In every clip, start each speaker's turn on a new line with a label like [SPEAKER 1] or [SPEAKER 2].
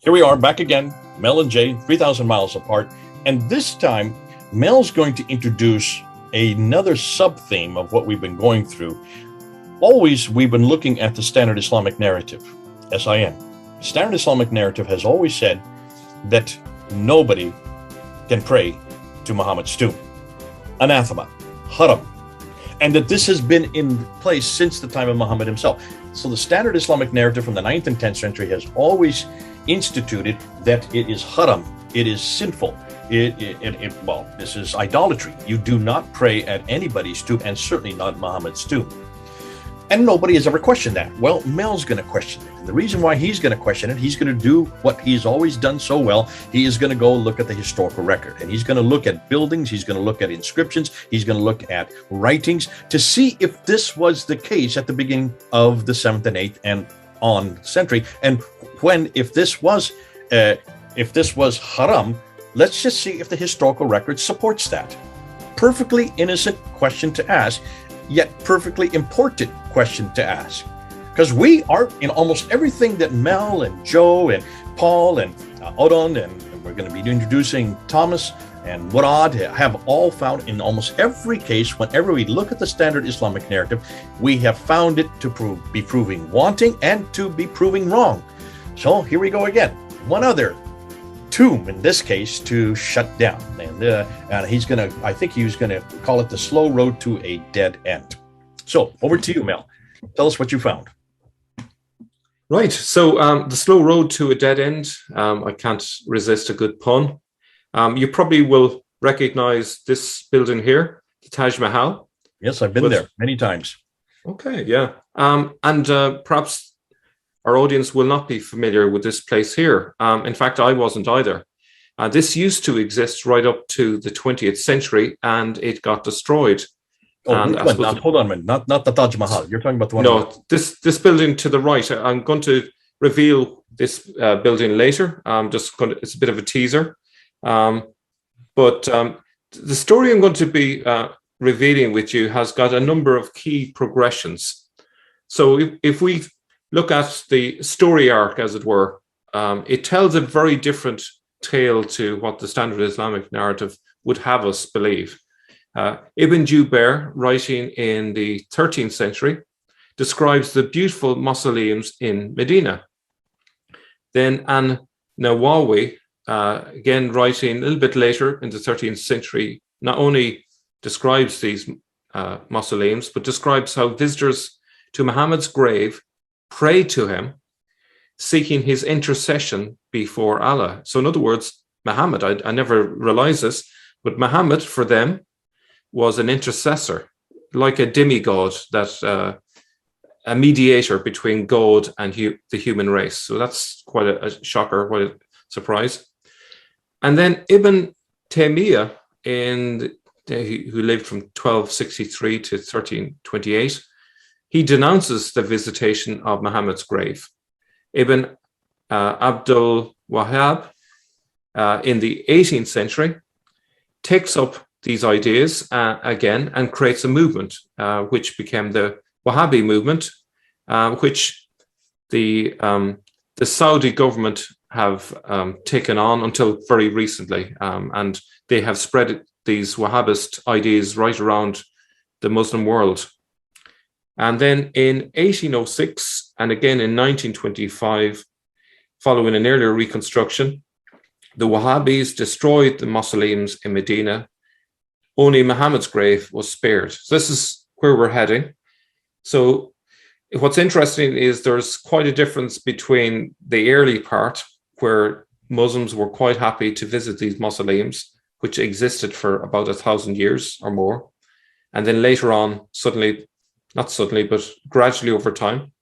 [SPEAKER 1] Here we are back again, Mel and Jay, 3,000 miles apart. And this time, Mel's going to introduce another sub-theme of what we've been going through. Always, we've been looking at the standard Islamic narrative, SIN. Standard Islamic narrative has always said that nobody can pray to Muhammad's tomb. Anathema, haram. And that this has been in place since the time of Muhammad himself. So the standard Islamic narrative from the 9th and 10th century has always instituted that it is haram, it is sinful, this is idolatry. You do not pray at anybody's tomb, and certainly not Muhammad's tomb. And nobody has ever questioned that. Well, Mel's going to question it. And the reason why he's going to question it, he's going to do what he's always done so well. He is going to go look at the historical record, and he's going to look at buildings. He's going to look at inscriptions. He's going to look at writings to see if this was the case at the beginning of the 7th and 8th and on century. And if this was haram, let's just see if the historical record supports that. Perfectly innocent question to ask, yet perfectly important question to ask. Because we are in almost everything that Mel and Joe and Paul and Odon, and we're going to be introducing Thomas and Murad, have all found in almost every case, whenever we look at the standard Islamic narrative, we have found it to be proving wanting and to be proving wrong. So here we go again. One other tomb, in this case, to shut down. And he's going to, I think he was going to call it the slow road to a dead end. So over to you, Mel. Tell us what you found.
[SPEAKER 2] Right. So the slow road to a dead end, I can't resist a good pun. You probably will recognize this building here, the Taj Mahal.
[SPEAKER 1] Yes, I've been there many times.
[SPEAKER 2] Okay, yeah. And perhaps our audience will not be familiar with this place here. In fact, I wasn't either. This used to exist right up to the 20th century, and it got destroyed.
[SPEAKER 1] Oh, hold on a minute. Not the Taj Mahal. You're talking about the one.
[SPEAKER 2] No, this building to the right. I'm going to reveal this building later. It's a bit of a teaser. But the story I'm going to be revealing with you has got a number of key progressions. So if we look at the story arc, as it were, it tells a very different tale to what the standard Islamic narrative would have us believe. Ibn Jubair, writing in the 13th century, describes the beautiful mausoleums in Medina. Then An-Nawawi, again writing a little bit later in the 13th century, not only describes these mausoleums, but describes how visitors to Muhammad's grave prayed to him, seeking his intercession before Allah. So in other words, Muhammad, I never realized this, but Muhammad for them was an intercessor, like a demigod, that a mediator between God and the human race. So that's quite a shocker, quite a surprise. And then Ibn Taymiyyah, who lived from 1263 to 1328, he denounces the visitation of Muhammad's grave. Ibn Abdul Wahhab, in the 18th century, takes up these ideas again and creates a movement, which became the Wahhabi movement, which the Saudi government have taken on until very recently. And they have spread these Wahhabist ideas right around the Muslim world. And then in 1806 and again in 1925, following an earlier reconstruction, the Wahhabis destroyed the mausoleums in Medina. Only Muhammad's grave was spared. So this is where we're heading. So what's interesting is there's quite a difference between the early part, where Muslims were quite happy to visit these mausoleums, which existed for about 1,000 years or more. And then later on, not suddenly, but gradually over time,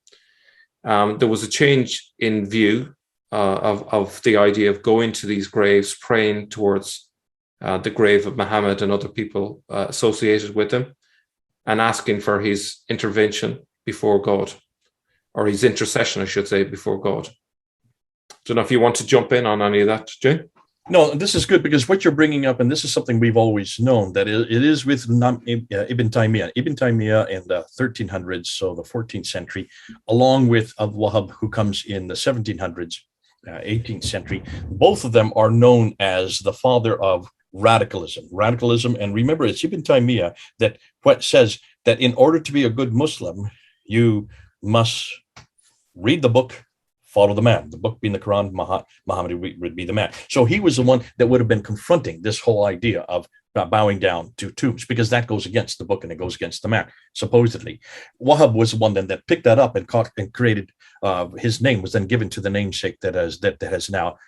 [SPEAKER 2] there was a change in view of the idea of going to these graves, praying towards the grave of Muhammad and other people associated with him, and asking for his intervention before God, or his intercession, I should say, before God. Don't know if you want to jump in on any of that, Jay?
[SPEAKER 1] No, this is good, because what you're bringing up, and this is something we've always known, that it is with Ibn Taymiyyah. Ibn Taymiyyah in the 1300s, so the 14th century, along with Abdul Wahhab, who comes in the 1700s. 18th century. Both of them are known as the father of radicalism. Radicalism, and remember, it's Ibn Taymiyyah that what says that in order to be a good Muslim, you must read the book, follow the man. The book being the Quran, Muhammad would be the man. So he was the one that would have been confronting this whole idea of bowing down to tombs, because that goes against the book and it goes against the man, supposedly. Wahhab was the one then that picked that up and created, his name was then given to the namesake that has now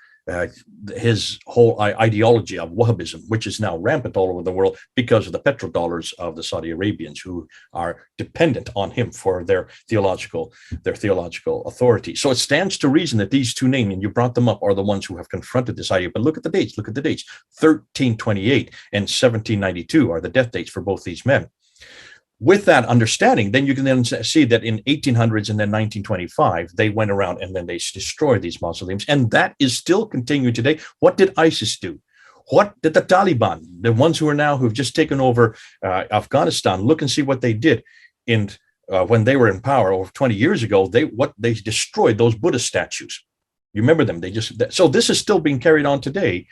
[SPEAKER 1] his whole ideology of Wahhabism, which is now rampant all over the world because of the petrodollars of the Saudi Arabians, who are dependent on him for their theological authority. So it stands to reason that these two names, and you brought them up, are the ones who have confronted this idea. But look at the dates. 1328 and 1792 are the death dates for both these men. With that understanding, then you can then see that in 1800s and then 1925, they went around and then they destroyed these mausoleums. And that is still continuing today. What did ISIS do? What did the Taliban, the ones who've just taken over Afghanistan, look and see what they did when they were in power over 20 years ago. They destroyed those Buddhist statues. You remember them? So this is still being carried on today.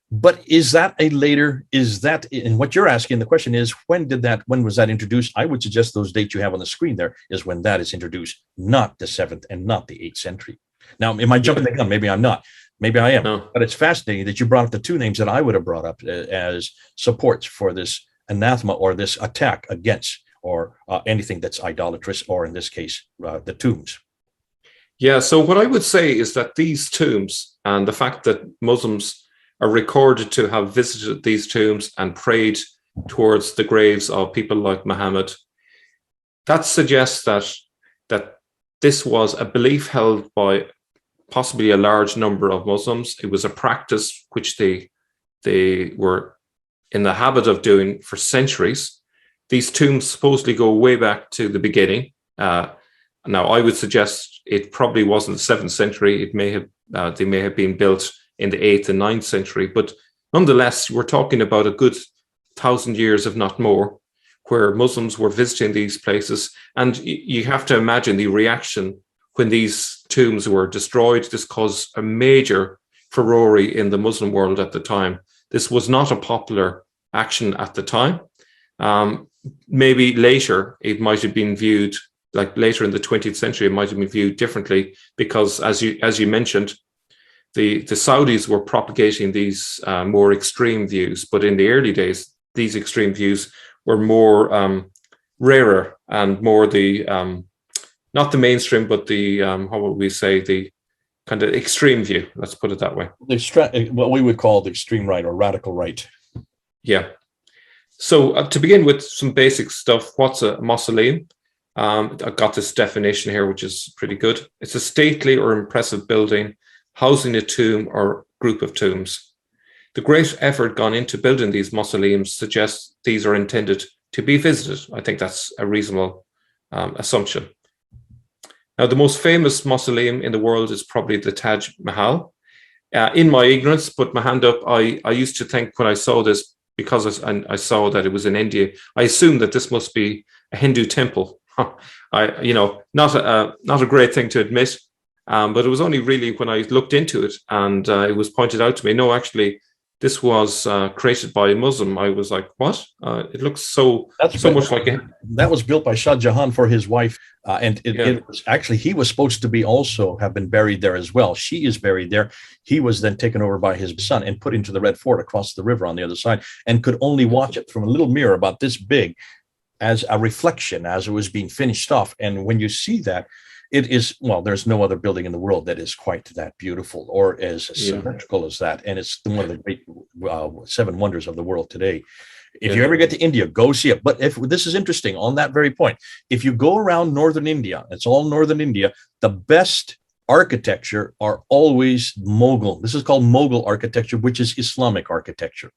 [SPEAKER 1] But is that and what you're asking, the question is, when was that introduced? I would suggest those dates you have on the screen there is when that is introduced, not the 7th and not the 8th century. Now, am I jumping the gun? Maybe I'm not. Maybe I am. No. But it's fascinating that you brought up the two names that I would have brought up as supports for this anathema or this attack against or anything that's idolatrous, or in this case, the tombs.
[SPEAKER 2] Yeah, so what I would say is that these tombs and the fact that Muslims are recorded to have visited these tombs and prayed towards the graves of people like Muhammad, that suggests that this was a belief held by possibly a large number of Muslims. It was a practice which they were in the habit of doing for centuries. These tombs supposedly go way back to the beginning. Now, I would suggest it probably wasn't the 7th century. They may have been built in the 8th and 9th century. But nonetheless, we're talking about a good 1,000 years, if not more, where Muslims were visiting these places. And you have to imagine the reaction when these tombs were destroyed. This caused a major furore in the Muslim world at the time. This was not a popular action at the time. Maybe later, it might have been viewed, like later in the 20th century, it might have been viewed differently, because as you mentioned, the Saudis were propagating these more extreme views, but in the early days, these extreme views were more rarer and more not the mainstream, but the how would we say, the kind of extreme view. Let's put it that way.
[SPEAKER 1] What we would call the extreme right or radical right.
[SPEAKER 2] Yeah. So to begin with some basic stuff, what's a mausoleum? I've got this definition here, which is pretty good. It's a stately or impressive building housing a tomb or group of tombs. The great effort gone into building these mausoleums suggests these are intended to be visited. I think that's a reasonable assumption. Now, the most famous mausoleum in the world is probably the Taj Mahal. In my ignorance, put my hand up, I used to think when I saw this, because I saw that it was in India, I assumed that this must be a Hindu temple. Not a great thing to admit. But it was only really when I looked into it and it was pointed out to me, no, actually, this was created by a Muslim. I was like, what? It looks so much like it.
[SPEAKER 1] That was built by Shah Jahan for his wife. It was actually, he was supposed to be also have been buried there as well. She is buried there. He was then taken over by his son and put into the Red Fort across the river on the other side, and could only watch it from a little mirror about this big as a reflection as it was being finished off. And when you see that, it is, well, there's no other building in the world that is quite that beautiful or as symmetrical as that. And it's one of the great 7 wonders of the world today. If you ever get to India, go see it. But if this is interesting on that very point, if you go around northern India, it's all northern India, the best architecture are always Mughal. This is called Mughal architecture, which is Islamic architecture.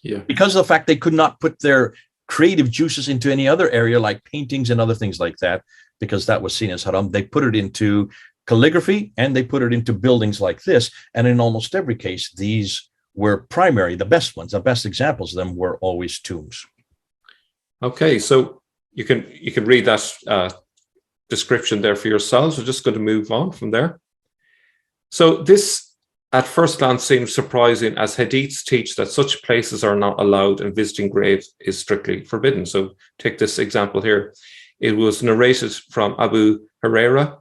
[SPEAKER 1] Yeah. Because of the fact they could not put their creative juices into any other area like paintings and other things like that, because that was seen as haram. They put it into calligraphy and they put it into buildings like this. And in almost every case, these were primary, the best ones, the best examples of them were always tombs.
[SPEAKER 2] Okay, so you can read that description there for yourselves. We're just going to move on from there. So this, at first glance, seems surprising, as hadiths teach that such places are not allowed and visiting graves is strictly forbidden. So take this example here. It was narrated from Abu Huraira,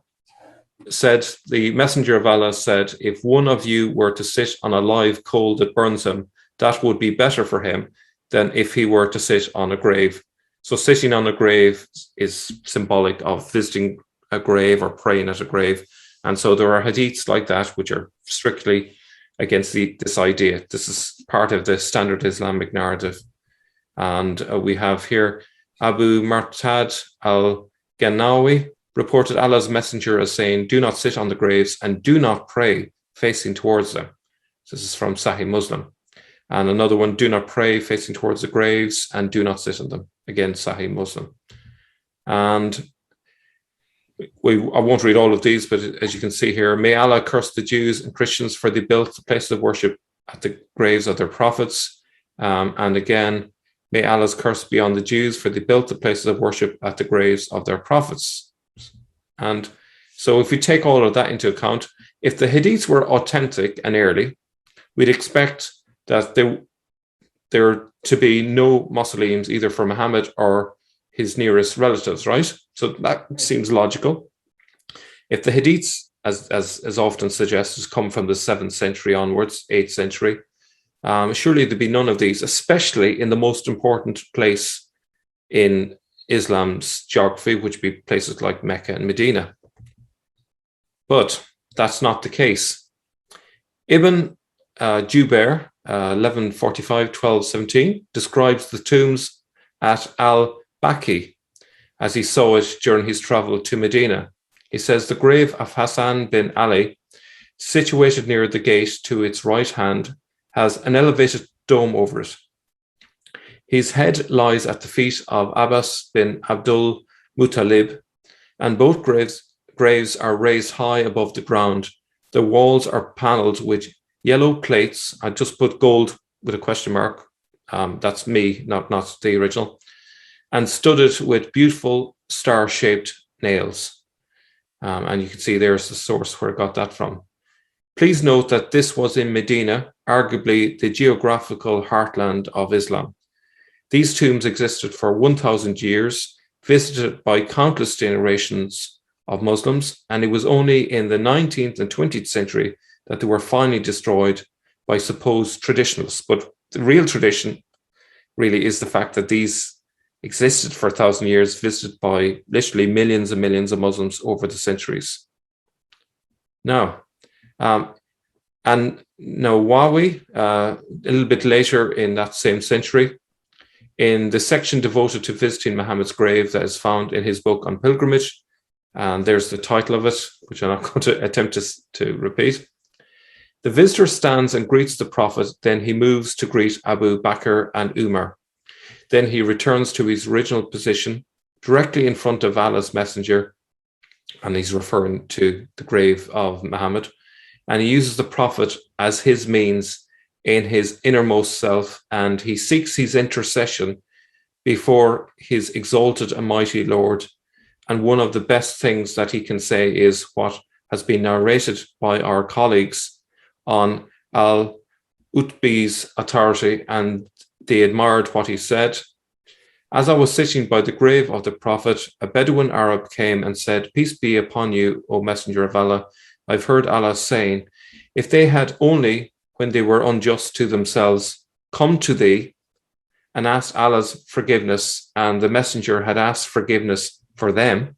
[SPEAKER 2] said, the Messenger of Allah said, if one of you were to sit on a live coal that burns him, that would be better for him than if he were to sit on a grave. So sitting on a grave is symbolic of visiting a grave or praying at a grave. And so there are hadiths like that which are strictly against this idea. This is part of the standard Islamic narrative. And we have here Abu Martad al-Ganawi reported Allah's messenger as saying, do not sit on the graves and do not pray facing towards them. This is from Sahih Muslim. And another one, do not pray facing towards the graves and do not sit on them. Again, Sahih Muslim. And I won't read all of these, but as you can see here, may Allah curse the Jews and Christians for they built the places of worship at the graves of their prophets. And again, may Allah's curse be on the Jews for they built the places of worship at the graves of their prophets. And so if we take all of that into account, if the hadiths were authentic and early, we'd expect that there to be no mausoleums either for Muhammad or his nearest relatives, right? So that seems logical. If the hadiths, as often suggested, come from the 7th century onwards, 8th century, surely there'd be none of these, especially in the most important place in Islam's geography, which would be places like Mecca and Medina. But that's not the case. Ibn Jubair, 1145-1217, describes the tombs at al-Baqi as he saw it during his travel to Medina. He says the grave of Hassan bin Ali, situated near the gate to its right hand, has an elevated dome over it. His head lies at the feet of Abbas bin Abdul Muttalib, and both graves are raised high above the ground. The walls are panelled with yellow plates. I just put gold with a question mark. That's me, not the original. And studded with beautiful star-shaped nails. And you can see there's the source where I got that from. Please note that this was in Medina, arguably the geographical heartland of Islam. These tombs existed for 1,000 years, visited by countless generations of Muslims, and it was only in the 19th and 20th century that they were finally destroyed by supposed traditionalists. But the real tradition really is the fact that these existed for 1,000 years, visited by literally millions and millions of Muslims over the centuries. Now, and Nawawi, a little bit later in that same century, in the section devoted to visiting Muhammad's grave that is found in his book on pilgrimage, and there's the title of it, which I'm not going to attempt to repeat. The visitor stands and greets the Prophet, then he moves to greet Abu Bakr and Umar. Then he returns to his original position, directly in front of Allah's messenger, and he's referring to the grave of Muhammad, and he uses the Prophet as his means in his innermost self, and he seeks his intercession before his exalted and mighty Lord. And one of the best things that he can say is what has been narrated by our colleagues on Al-Utbi's authority, and they admired what he said. As I was sitting by the grave of the Prophet, a Bedouin Arab came and said, "Peace be upon you, O Messenger of Allah. I've heard Allah saying, if they had only, when they were unjust to themselves, come to thee and asked Allah's forgiveness, and the messenger had asked forgiveness for them,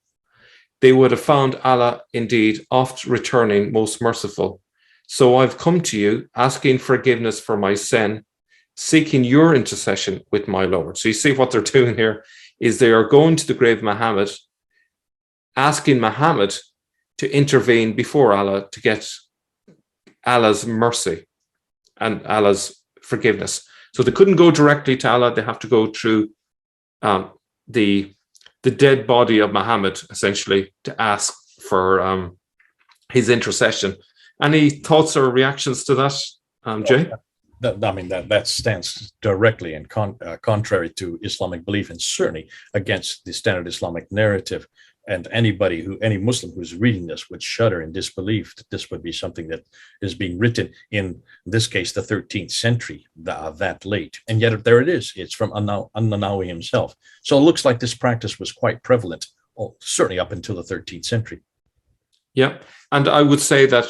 [SPEAKER 2] they would have found Allah indeed oft returning most merciful. So I've come to you asking forgiveness for my sin, seeking your intercession with my Lord." So you see what they're doing here is they are going to the grave of Muhammad, asking Muhammad to intervene before Allah to get Allah's mercy and Allah's forgiveness. So they couldn't go directly to Allah. They have to go through the dead body of Muhammad, essentially, to ask for his intercession. Any thoughts or reactions to that, Jay?
[SPEAKER 1] That stands directly in contrary to Islamic belief, and certainly against the standard Islamic narrative. and any Muslim who's reading this would shudder in disbelief that this would be something that is being written in this case, the 13th century, that late. And yet there it is. It's from An-Nawawi himself. So it looks like this practice was quite prevalent, certainly up until the 13th century.
[SPEAKER 2] Yeah. And I would say that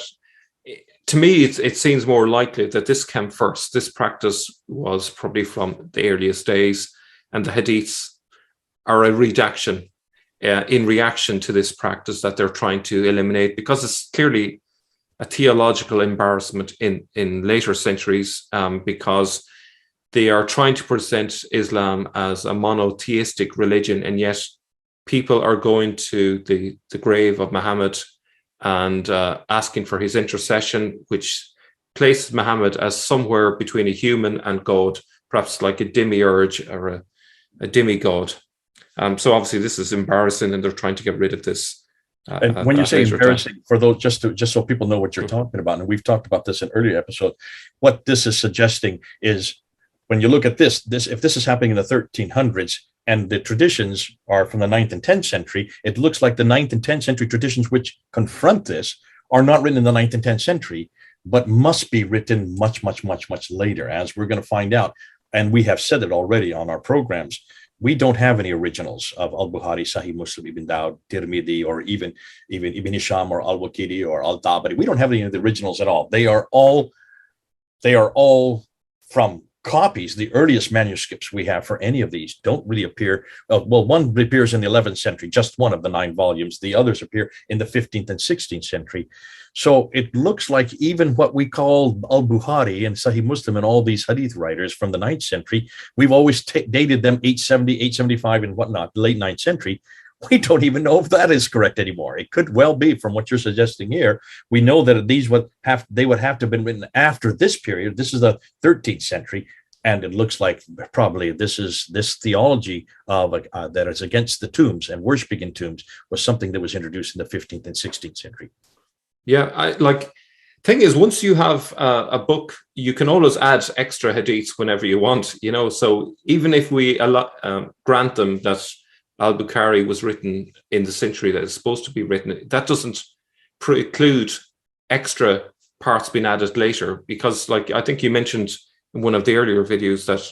[SPEAKER 2] to me, it seems more likely that this came first. This practice was probably from the earliest days, and the hadiths are a redaction in reaction to this practice that they're trying to eliminate, because it's clearly a theological embarrassment in later centuries, because they are trying to present Islam as a monotheistic religion, and yet people are going to the grave of Muhammad and asking for his intercession, which places Muhammad as somewhere between a human and God, perhaps like a demiurge or a demigod. So obviously this is embarrassing, and they're trying to get rid of this.
[SPEAKER 1] And when you say embarrassing, for those, just so people know what you're talking about, and we've talked about this in earlier episodes, what this is suggesting is, when you look at this, if this is happening in the 1300s, and the traditions are from the 9th and 10th century, it looks like the 9th and 10th century traditions which confront this are not written in the 9th and 10th century, but must be written much, much, much, much later, as we're going to find out. And we have said it already on our programs. We don't have any originals of Al-Bukhari, Sahih Muslim, Ibn Dawud, Tirmidhi, or even Ibn Hisham or Al-Waqidi or Al-Tabari. We don't have any of the originals at all. They are all from copies. The earliest manuscripts we have for any of these don't really appear. Well, one appears in the 11th century, just one of the 9 volumes. The others appear in the 15th and 16th century. So it looks like even what we call Al-Bukhari and Sahih Muslim and all these hadith writers from the 9th century, we've always dated them 870, 875 and whatnot, late 9th century. We don't even know if that is correct anymore. It could well be, from what you're suggesting here. We know that these would have to have been written after this period. This is the 13th century, and it looks like probably this theology of that is against the tombs and worshiping in tombs was something that was introduced in the 15th and 16th century.
[SPEAKER 2] Yeah, thing is, once you have a book, you can always add extra hadiths whenever you want. So even if we grant them that Al-Bukhari was written in the century that it's supposed to be written, that doesn't preclude extra parts being added later, because I think you mentioned in one of the earlier videos that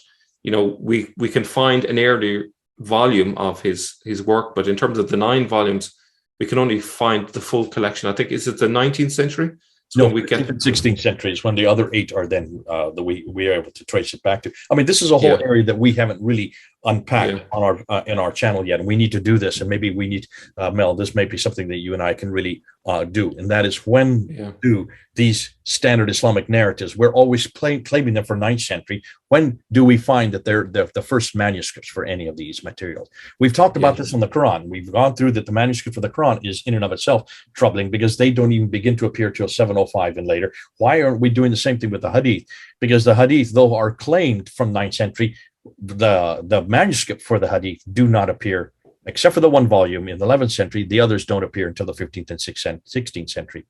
[SPEAKER 2] we can find an earlier volume of his work, but in terms of the 9 volumes, we can only find the full collection. I think, is it the 19th century?
[SPEAKER 1] No, we get the 16th century is when the other 8 are then we are able to trace it back to. I mean, this is a whole area that we haven't really unpacked on our in our channel yet, and we need to do this. And maybe we need, Mel, this may be something that you and I can really do, and that is when do these standard Islamic narratives, we're always claiming them for 9th century. When do we find that they're the first manuscripts for any of these materials? We've talked about this in the Quran. We've gone through that the manuscript for the Quran is in and of itself troubling, because they don't even begin to appear till 705 and later. Why aren't we doing the same thing with the Hadith? Because the Hadith, though are claimed from 9th century, the manuscript for the Hadith do not appear, except for the 1 volume in the 11th century. The others don't appear until the 15th and 16th century.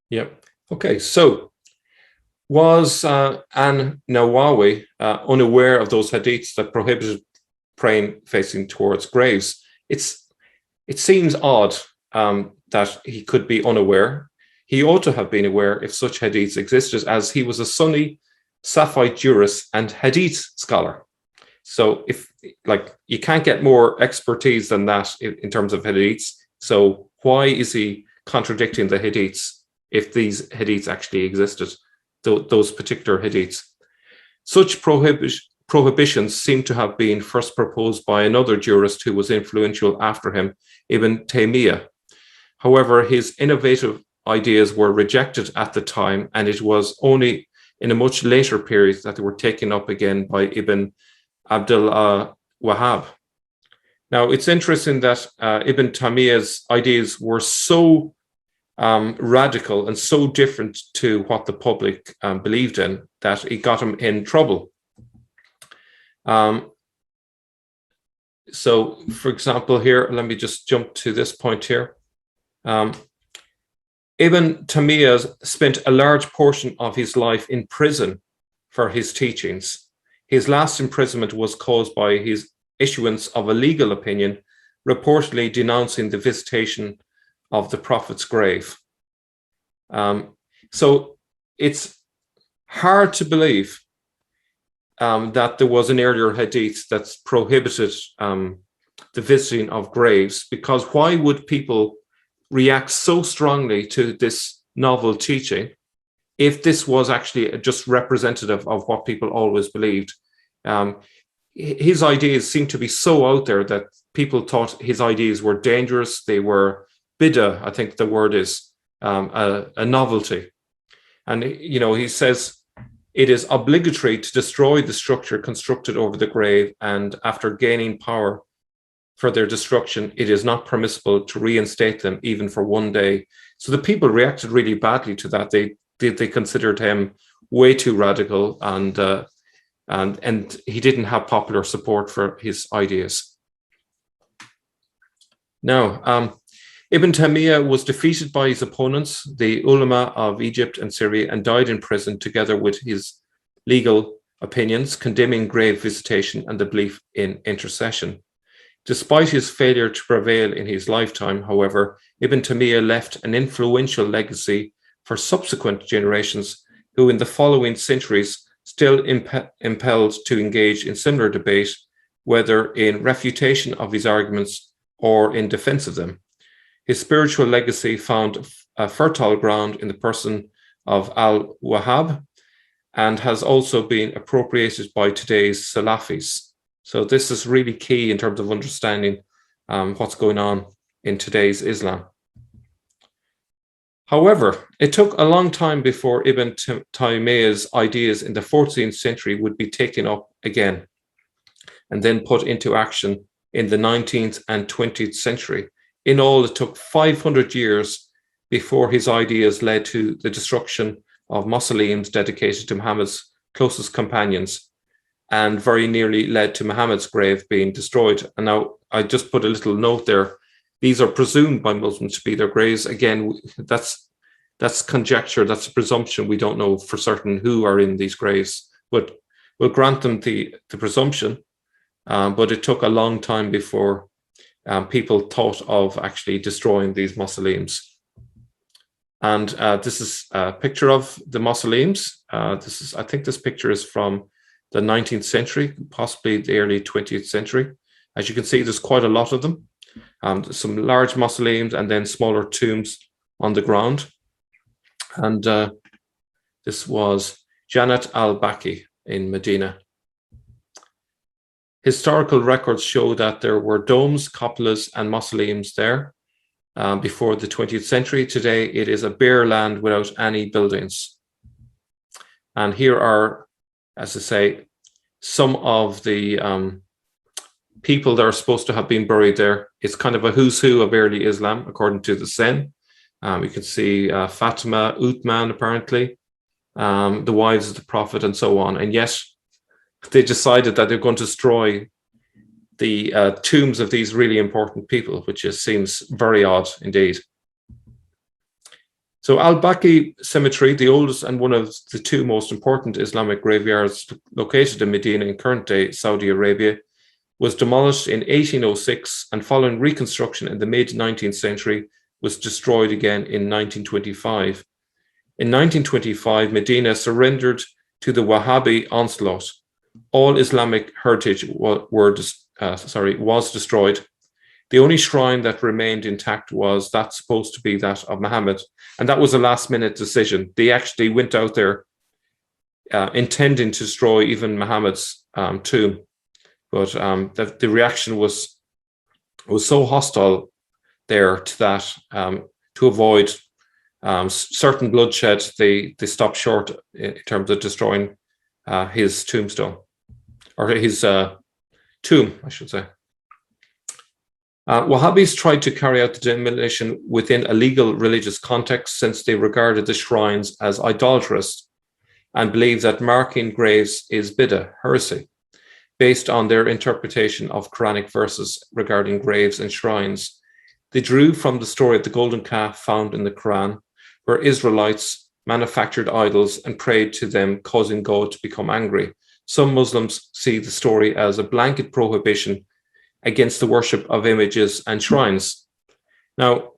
[SPEAKER 2] Yeah. Okay. So was An-Nawawi unaware of those hadiths that prohibited praying facing towards graves? It seems odd that he could be unaware. He ought to have been aware if such hadiths existed, as he was a Sunni, Safite jurist and hadith scholar. So if you can't get more expertise than that in terms of hadiths. So why is he contradicting the hadiths if these hadiths actually existed, those particular hadiths? Such prohibitions seem to have been first proposed by another jurist who was influential after him, Ibn Taymiyyah. However, his innovative ideas were rejected at the time, and it was only in a much later period that they were taken up again by Ibn Abdul Wahhab. Now, it's interesting that Ibn Taymiyyah's ideas were so radical and so different to what the public believed in that it got him in trouble. So, for example, here, let me just jump to this point here. Ibn Taymiyyah spent a large portion of his life in prison for his teachings. His last imprisonment was caused by his issuance of a legal opinion reportedly denouncing the visitation of the Prophet's grave. So it's hard to believe that there was an earlier hadith that's prohibited the visiting of graves, because why would people react so strongly to this novel teaching if this was actually just representative of what people always believed? His ideas seem to be so out there that people thought his ideas were dangerous. They were bid'ah, I think the word is, a novelty. And, he says, it is obligatory to destroy the structure constructed over the grave, and after gaining power for their destruction, it is not permissible to reinstate them even for one day. So the people reacted really badly to that. They considered him way too radical, and he didn't have popular support for his ideas. Now, Ibn Taymiyyah was defeated by his opponents, the ulama of Egypt and Syria, and died in prison together with his legal opinions condemning grave visitation and the belief in intercession. Despite his failure to prevail in his lifetime, however, Ibn Taymiyyah left an influential legacy for subsequent generations who in the following centuries still impelled to engage in similar debate, whether in refutation of his arguments or in defense of them. His spiritual legacy found a fertile ground in the person of Al-Wahhab and has also been appropriated by today's Salafis. So this is really key in terms of understanding what's going on in today's Islam. However, it took a long time before Ibn Taymiyyah's ideas in the 14th century would be taken up again and then put into action in the 19th and 20th century. In all, it took 500 years before his ideas led to the destruction of mausoleums dedicated to Muhammad's closest companions, and very nearly led to Muhammad's grave being destroyed. And now I just put a little note there. These are presumed by Muslims to be their graves. Again, that's conjecture, that's a presumption. We don't know for certain who are in these graves, but we'll grant them the presumption. But it took a long time before people thought of actually destroying these mausoleums. And this is a picture of the mausoleums. I think this picture is from the 19th century, possibly the early 20th century. As you can see, there's quite a lot of them. Some large mausoleums and then smaller tombs on the ground. And this was Janat al-Baqi in Medina. Historical records show that there were domes, cupolas, and mausoleums there before the 20th century. Today, it is a bare land without any buildings. And here are, as I say, some of the people that are supposed to have been buried there. It's kind of a who's who of early Islam, according to the Sen. You can see Fatima, Uthman, apparently, the wives of the Prophet, and so on. And yet, they decided that they're going to destroy the tombs of these really important people, which seems very odd indeed. So Al-Baqi Cemetery, the oldest and one of the two most important Islamic graveyards located in Medina in current-day Saudi Arabia, was demolished in 1806 and following reconstruction in the mid-19th century was destroyed again in 1925. In 1925, Medina surrendered to the Wahhabi onslaught. All Islamic heritage was destroyed. The only shrine that remained intact was that supposed to be that of Muhammad, and that was a last-minute decision. They actually went out there intending to destroy even Muhammad's tomb, but the reaction was so hostile there to that, to avoid certain bloodshed, they stopped short in terms of destroying his tombstone, or his tomb, I should say. Wahhabis tried to carry out the demolition within a legal religious context, since they regarded the shrines as idolatrous and believed that marking graves is bid'ah, heresy, based on their interpretation of Quranic verses regarding graves and shrines. They drew from the story of the golden calf found in the Quran, where Israelites manufactured idols and prayed to them, causing God to become angry. Some Muslims see the story as a blanket prohibition against the worship of images and shrines. Now,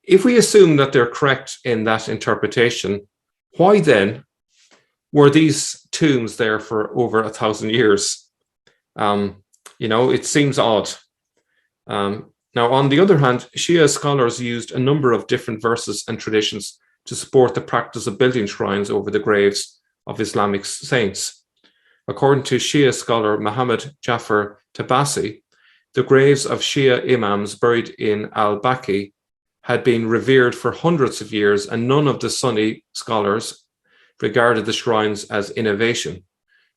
[SPEAKER 2] if we assume that they're correct in that interpretation, why then were these tombs there for over 1,000 years? It seems odd. Now, on the other hand, Shia scholars used a number of different verses and traditions to support the practice of building shrines over the graves of Islamic saints. According to Shia scholar Muhammad Jafar Tabasi, the graves of Shia imams buried in al-Baqi had been revered for hundreds of years, and none of the Sunni scholars regarded the shrines as innovation.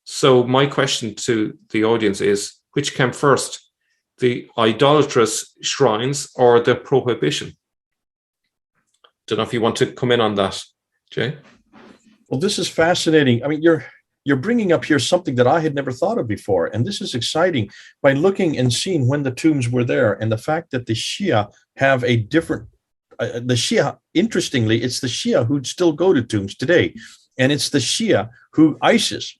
[SPEAKER 2] So my question to the audience is, which came first, the idolatrous shrines or the prohibition? Don't know if you want to come in on that, Jay.
[SPEAKER 1] Well, this is fascinating. I mean, you're bringing up here something that I had never thought of before, and this is exciting by looking and seeing when the tombs were there, and the fact that the Shia have a different. The Shia, interestingly, it's the Shia who still go to tombs today, and it's the Shia who ISIS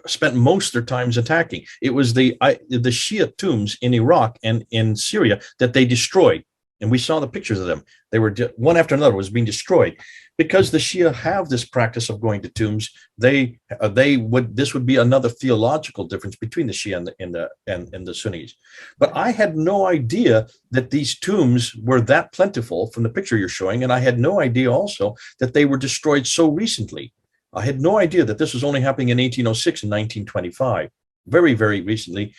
[SPEAKER 1] spent most of their times attacking. It was the Shia tombs in Iraq and in Syria that they destroyed, and we saw the pictures of them. They were one after another was being destroyed. Because the Shia have this practice of going to tombs, this would be another theological difference between the Shia and the Sunnis. But I had no idea that these tombs were that plentiful from the picture you're showing, and I had no idea also that they were destroyed so recently. I had no idea that this was only happening in 1806 and 1925, very, very recently,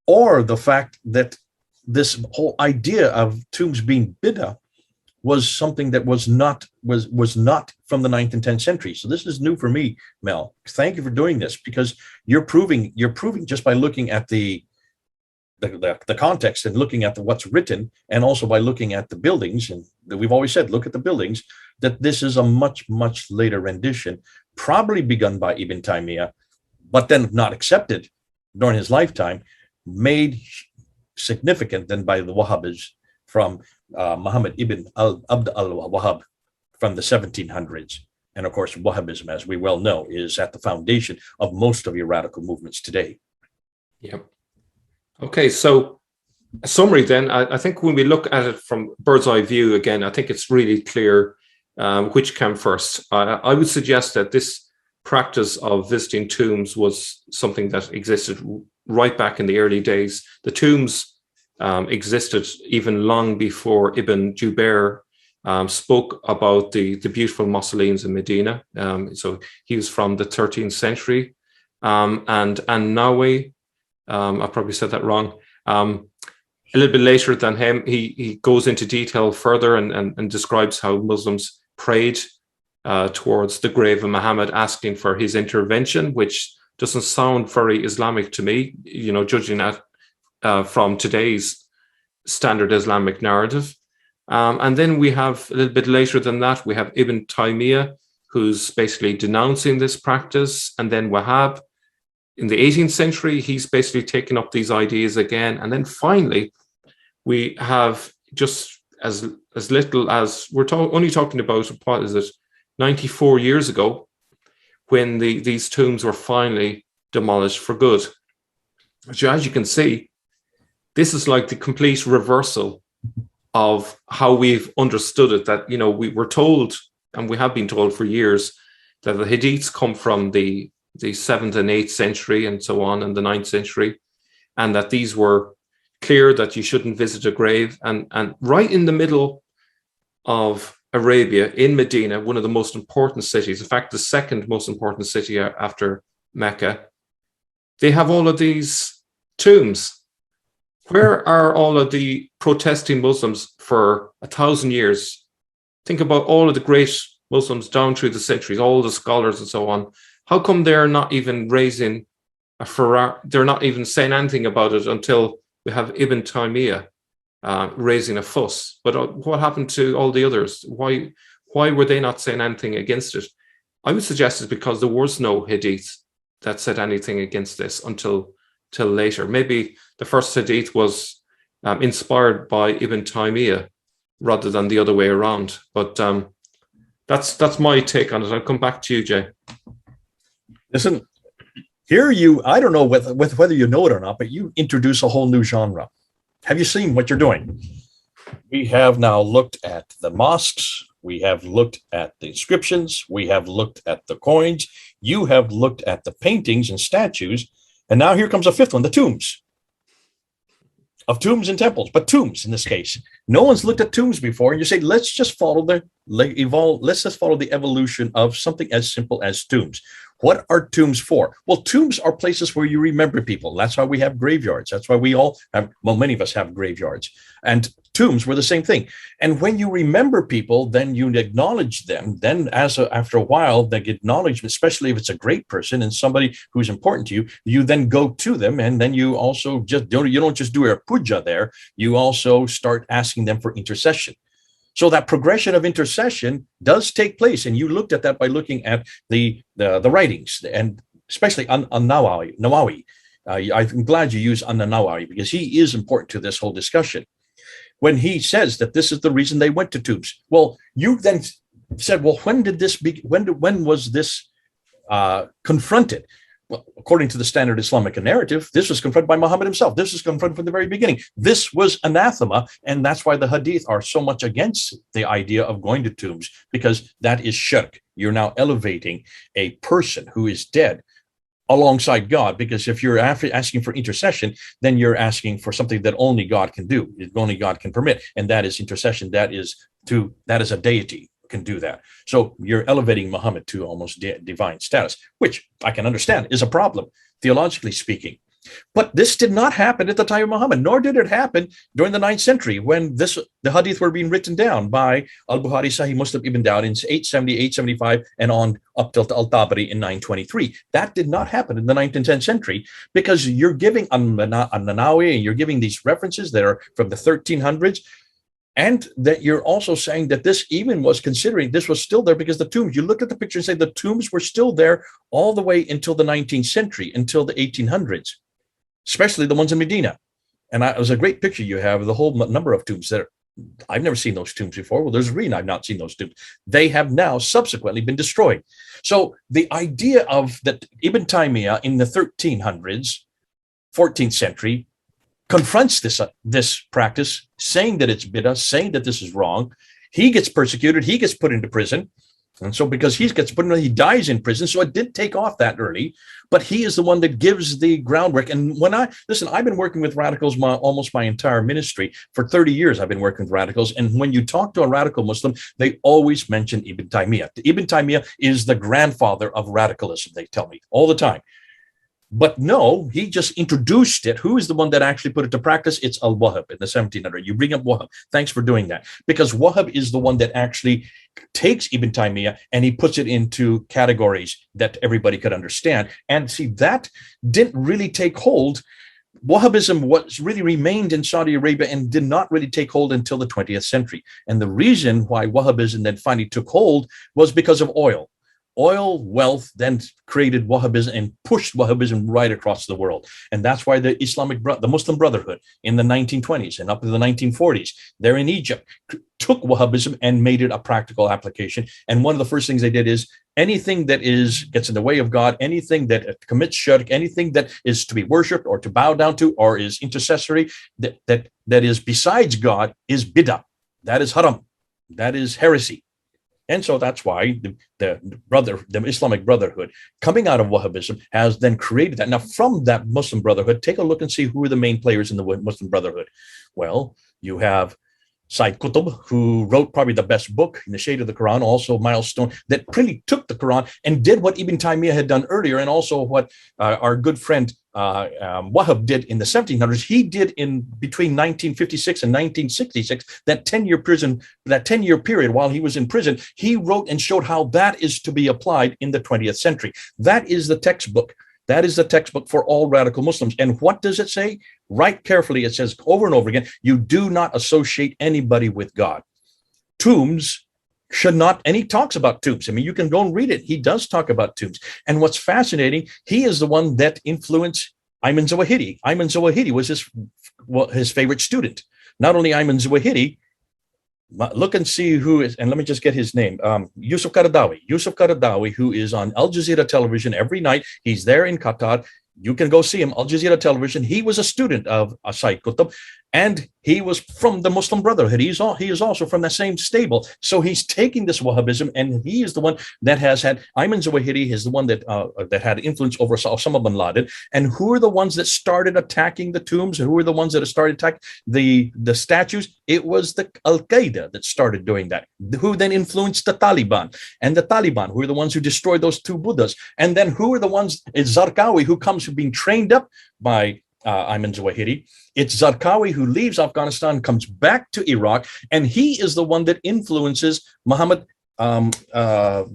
[SPEAKER 1] or the fact that this whole idea of tombs being bid'ah was something that was not from the 9th and 10th century. So this is new for me, Mel. Thank you for doing this, because you're proving just by looking at the context and looking at what's written, and also by looking at the buildings, and we've always said, look at the buildings, that this is a much, much later rendition, probably begun by Ibn Taymiyyah, but then not accepted during his lifetime, made significant then by the Wahhabis from Muhammad ibn Abd al-Wahhab from the 1700s. And of course, Wahhabism, as we well know, is at the foundation of most of your radical movements today.
[SPEAKER 2] Yeah. Okay, so a summary then, I think when we look at it from bird's eye view again, I think it's really clear which came first. I would suggest that this practice of visiting tombs was something that existed right back in the early days. The tombs existed even long before Ibn Jubair spoke about the beautiful mausoleums in Medina. So he was from the 13th century. And Nawawi, I probably said that wrong, a little bit later than him, he goes into detail further and describes how Muslims prayed towards the grave of Muhammad, asking for his intervention, which doesn't sound very Islamic to me, judging at from today's standard Islamic narrative. And then we have, a little bit later than that, we have Ibn Taymiyyah, who's basically denouncing this practice. And then Wahhab, in the 18th century, he's basically taken up these ideas again. And then finally, we have just as little as, we're only talking about, what is it, 94 years ago, when these tombs were finally demolished for good. So as you can see, this is like the complete reversal of how we've understood it, that, we were told, and we have been told for years, that the Hadiths come from the 7th and 8th century and so on, and the 9th century, and that these were clear that you shouldn't visit a grave. And right in the middle of Arabia, in Medina, one of the most important cities, in fact, the second most important city after Mecca, they have all of these tombs. Where are all of the protesting Muslims for 1,000 years? Think about all of the great Muslims down through the centuries, all the scholars and so on. How come they're not even raising a furore? They're not even saying anything about it until we have Ibn Taymiyyah raising a fuss. But what happened to all the others? Why were they not saying anything against it? I would suggest it's because there was no hadith that said anything against this till later. Maybe the first hadith was inspired by Ibn Taymiyyah rather than the other way around. But that's my take on it. I'll come back to you, Jay.
[SPEAKER 1] Listen, here I don't know whether you know it or not, but you introduce a whole new genre. Have you seen what you're doing? We have now looked at the mosques. We have looked at the inscriptions. We have looked at the coins. You have looked at the paintings and statues. And now here comes a fifth one, the tombs. Of tombs and temples, but tombs in this case. No one's looked at tombs before. And you say, let's just follow let's just follow the evolution of something as simple as tombs. What are tombs for? Well, tombs are places where you remember people. That's why we have graveyards. That's why we all have, well, many of us have graveyards. And tombs were the same thing. And when you remember people, then you acknowledge them. Then after a while, the acknowledgement, especially if it's a great person and somebody who's important to you, you then go to them. And then you also you don't just do a puja there. You also start asking them for intercession. So that progression of intercession does take place. And you looked at that by looking at the writings, and especially on Nawawi. I'm glad you use An-Nawawi, because he is important to this whole discussion. When he says that this is the reason they went to tombs. Well, you then said, well, when was this confronted? Well, according to the standard Islamic narrative, this was confronted by Muhammad himself. This was confronted from the very beginning. This was anathema, and that's why the hadith are so much against the idea of going to tombs, because that is shirk. You're now elevating a person who is dead alongside God, because if you're asking for intercession, then you're asking for something that only God can do, only God can permit, and that is intercession. That is a deity can do that. So you're elevating Muhammad to almost divine status, which I can understand is a problem, theologically speaking. But this did not happen at the time of Muhammad, nor did it happen during the 9th century when the hadith were being written down by Al-Bukhari, Sahih Muslim, Ibn Dawud in 870, 875, and on up till Al-Tabari in 923. That did not happen in the 9th and 10th century, because you're giving An-Nawawi, and you're giving these references that are from the 1300s, and that you're also saying that this even was considering, this was still there because the tombs, you look at the picture and say the tombs were still there all the way until the 19th century, until the 1800s, especially the ones in Medina. And it was a great picture you have of the whole number of tombs there. I've never seen those tombs before. Well, there's a reason I've not seen those tombs. They have now subsequently been destroyed. So the idea of that Ibn Taymiyyah in the 1300s, 14th century, confronts this practice, saying that it's bid'ah, saying that this is wrong. He gets persecuted. He gets put into prison. And so because he gets put in, he dies in prison. So it did take off that early, but he is the one that gives the groundwork. And I've been working with radicals almost my entire ministry. For 30 years, I've been working with radicals. And when you talk to a radical Muslim, they always mention Ibn Taymiyyah. Ibn Taymiyyah is the grandfather of radicalism, they tell me all the time. But no, he just introduced it. Who is the one that actually put it to practice? It's Al-Wahhab in the 1700s. You bring up Wahhab. Thanks for doing that. Because Wahhab is the one that actually takes Ibn Taymiyyah and he puts it into categories that everybody could understand. And see, that didn't really take hold. Wahhabism was really remained in Saudi Arabia and did not really take hold until the 20th century. And the reason why Wahhabism then finally took hold was because of oil. Oil wealth then created Wahhabism and pushed Wahhabism right across the world. And that's why the Muslim Brotherhood in the 1920s and up to the 1940s, there in Egypt, took Wahhabism and made it a practical application. And one of the first things they did is anything that gets in the way of God, anything that commits shirk, anything that is to be worshipped or to bow down to or is intercessory, that is besides God is bid'ah. That is haram. That is heresy. And so that's why the Islamic Brotherhood coming out of Wahhabism has then created that. Now, from that Muslim Brotherhood, take a look and see who are the main players in the Muslim Brotherhood. Well, you have Sayyid Qutb, who wrote probably the best book, In the Shade of the Quran, also milestone, that really took the Quran and did what Ibn Taymiyyah had done earlier, and also what our good friend Wahhab did in the 1700s. He did in between 1956 and 1966, that 10-year period while he was in prison, he wrote and showed how that is to be applied in the 20th century. That is the textbook. That is the textbook for all radical Muslims. And what does it say? Right carefully, it says over and over again, you do not associate anybody with God. Tombs should not, and he talks about tombs. I mean, you can go and read it. He does talk about tombs. And what's fascinating, he is the one that influenced Ayman Zawahiri. Ayman Zawahiri was his favorite student. Not only Ayman Zawahiri, look and see who is, and let me just get his name, Yusuf Qaradawi, who is on Al Jazeera television every night. He's there in Qatar. You can go see him, Al Jazeera television. He was a student of Sayyid Qutb, And he was from the Muslim Brotherhood. He is also from the same stable. So he's taking this Wahhabism, and he is the one that has had, Ayman Zawahiri is the one that had influence over Osama bin Laden. And who are the ones that started attacking the tombs? And who are the ones that started attacking the statues? It was the Al-Qaeda that started doing that, who then influenced the Taliban. And the Taliban, who are the ones who destroyed those two Buddhas. And then who are the ones, it's Zarqawi, who's being trained up by Ayman Zawahiri. It's Zarqawi who leaves Afghanistan, comes back to Iraq, and he is the one that influences Muhammad al-Baghdadi,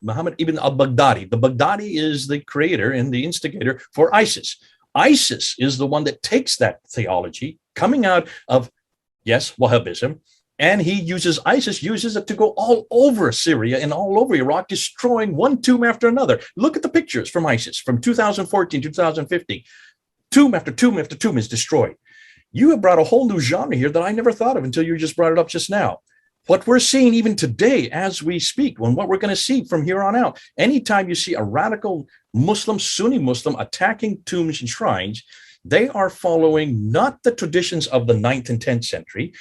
[SPEAKER 1] Muhammad ibn al-Baghdadi. The Baghdadi is the creator and the instigator for ISIS. ISIS is the one that takes that theology coming out of, yes, Wahhabism, and ISIS uses it to go all over Syria and all over Iraq, destroying one tomb after another. Look at the pictures from ISIS from 2014 to 2015. Tomb after tomb after tomb is destroyed. You have brought a whole new genre here that I never thought of until you just brought it up just now. What we're seeing even today as we speak, and what we're going to see from here on out, anytime you see a radical Muslim, Sunni Muslim attacking tombs and shrines, they are following not the traditions of the 9th and 10th century.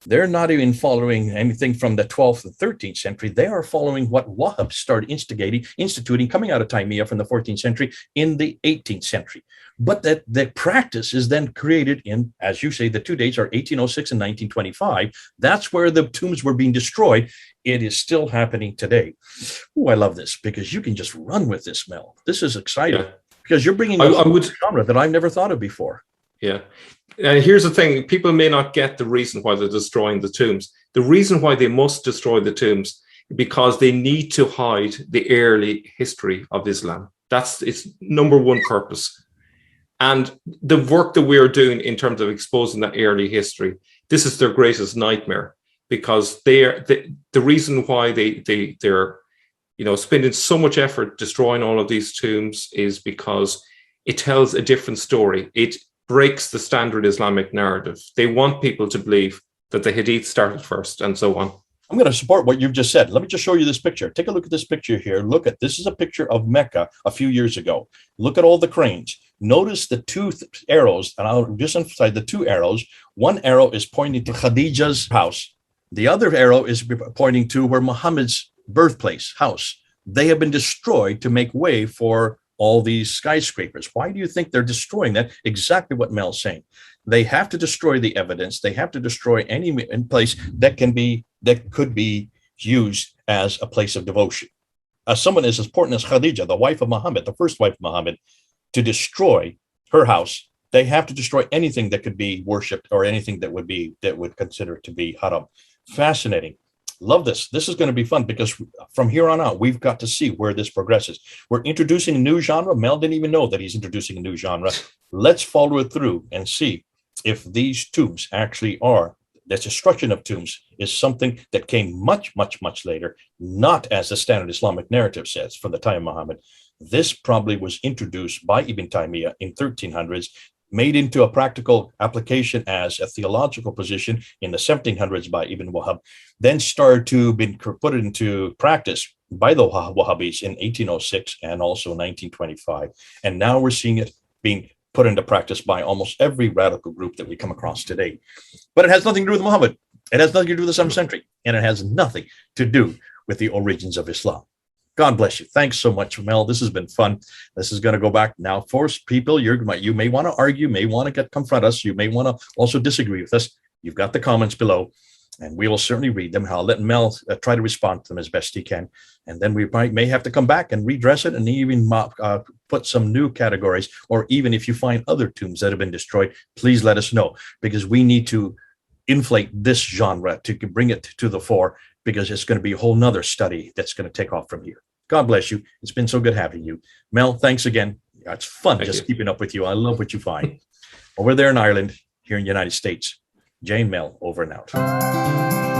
[SPEAKER 1] They're not even following anything from the 12th and 13th century. They are following what Wahhabs started instituting, coming out of Taymiyya from the 14th century in the 18th century. But that the practice is then created in, as you say, the two dates are 1806 and 1925. That's where the tombs were being destroyed. It is still happening today. Oh, I love this because you can just run with this, Mel. This is exciting because you're bringing a genre that I've never thought of before.
[SPEAKER 2] Yeah. Here's the thing. People may not get the reason why they're destroying the tombs. The reason why they must destroy the tombs is because they need to hide the early history of Islam. That's its number one purpose. And the work that we're doing in terms of exposing that early history, this is their greatest nightmare, because the reason why they're spending so much effort destroying all of these tombs is because it tells a different story. It breaks the standard Islamic narrative. They want people to believe that the Hadith started first and so on.
[SPEAKER 1] I'm going to support what you've just said. Let me just show you this picture. Take a look at this picture here. Look at this is a picture of Mecca a few years ago. Look at all the cranes. Notice the two arrows, and I'll just emphasize the two arrows. One arrow is pointing to Khadija's house. The other arrow is pointing to where Muhammad's birthplace, house. They have been destroyed to make way for all these skyscrapers. Why do you think they're destroying that? Exactly what Mel's saying. They have to destroy the evidence. They have to destroy any place that could be used as a place of devotion. Someone as important as Khadija, the wife of Muhammad, the first wife of Muhammad, to destroy her house, they have to destroy anything that could be worshipped or anything that would consider to be haram. Fascinating. Love this. This is going to be fun because from here on out, we've got to see where this progresses. We're introducing a new genre. Mel didn't even know that he's introducing a new genre. Let's follow it through and see if these tombs actually are, the destruction of tombs is something that came much, much, much later, not as the standard Islamic narrative says from the time of Muhammad. This probably was introduced by Ibn Taymiyyah in 1300s, made into a practical application as a theological position in the 1700s by Ibn Wahhab, then started to be put into practice by the Wahhabis in 1806 and also 1925. And now we're seeing it being put into practice by almost every radical group that we come across today. But it has nothing to do with Muhammad. It has nothing to do with the 7th century. And it has nothing to do with the origins of Islam. God bless you. Thanks so much, Mel. This has been fun. This is going to go back now. For people, you may want to argue, may want to confront us. You may want to also disagree with us. You've got the comments below, and we will certainly read them. I'll let Mel try to respond to them as best he can. And then we may have to come back and redress it and even put some new categories. Or even if you find other tombs that have been destroyed, please let us know, because we need to inflate this genre to bring it to the fore, because it's going to be a whole nother study that's going to take off from here. God bless you. It's been so good having you. Mel, thanks again. It's fun keeping up with you. I love what you find. Over there in Ireland, here in the United States, Jane Mel, over and out.